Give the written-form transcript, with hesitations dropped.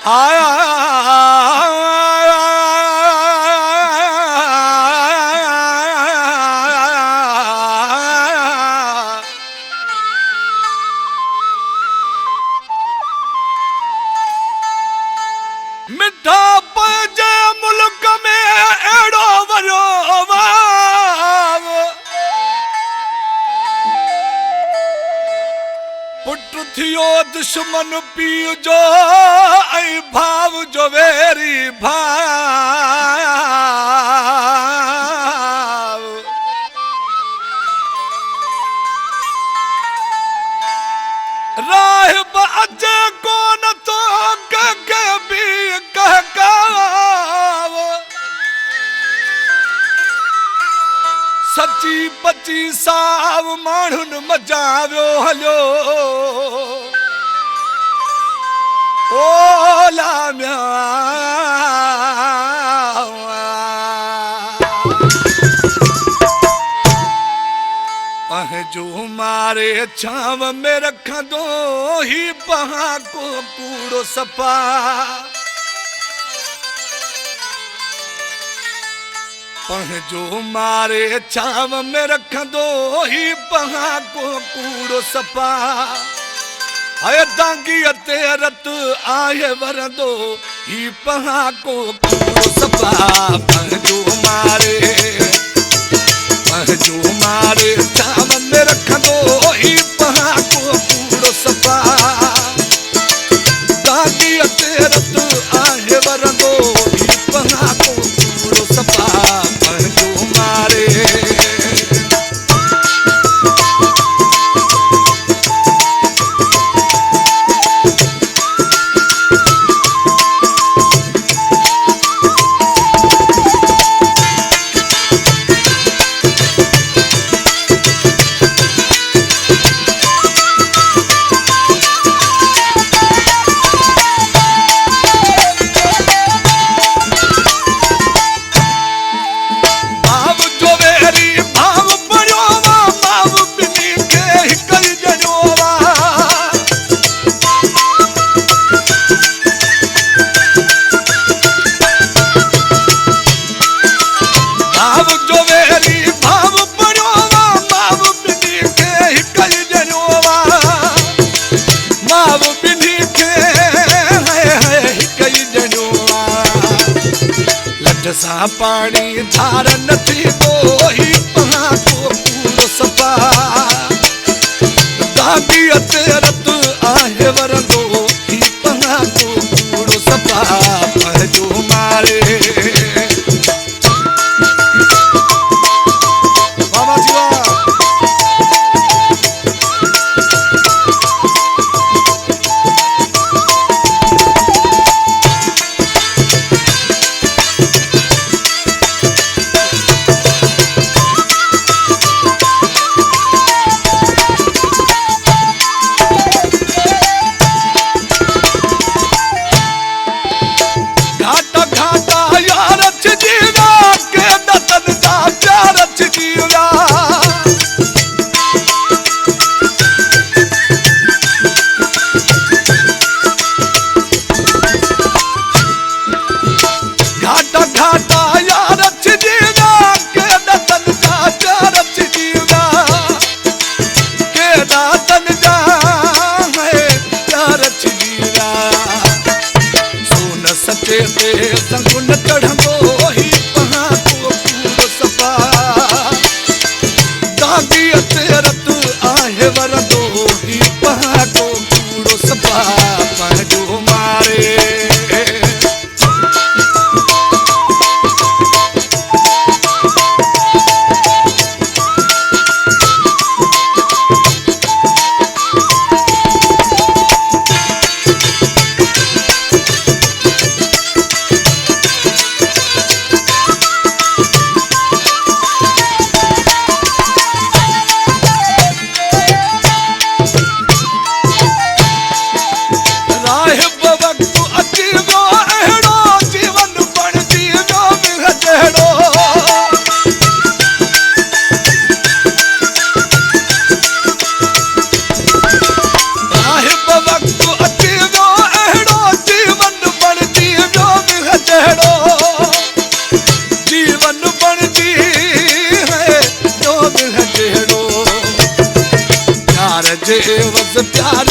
आया मिठा पंहिंजे मुल्क में अहिड़ो वॾो वाव पुट थियो दुश्मन पीउ जो ऐं भाव जो वेरी भाव राहिब अचे कोन थो कंहिंखे बि कहकाव सची पची साव माण्हुनि मचावियो हलियो ओ लामिया पंहिंजो मारे छांव में रखंदो ही पहां को कूड़ो सफ़ा पंहिंजो मारे छांव में रखंदो ही पहां को कूड़ो सफ़ा है दांगीअ ते रत आहे वरंदो ही पहां को कूड़ो सफ़ा पंहिंजो मारे छांव में रखंदो ही पहां को कूड़ो सफ़ा दांगीअ ते रत आहे वरंदो ही पहां को कूड़ो सफ़ा पंहिंजो मारे सा पानी धार नथी ही पहां को कूड़ो सफ़ा दांगीअ ते रत आहे वरंदो ही पहां को कूड़ो सफ़ा पंहिंजो मारे बाबा जी संगुन चढ़ंदो ही पहां को कूड़ो सफ़ा दांगीअ ते रत आहे वरंदो ही पहां को कूड़ो सफ़ा पंहिंजो मारे मुझे बस प्यार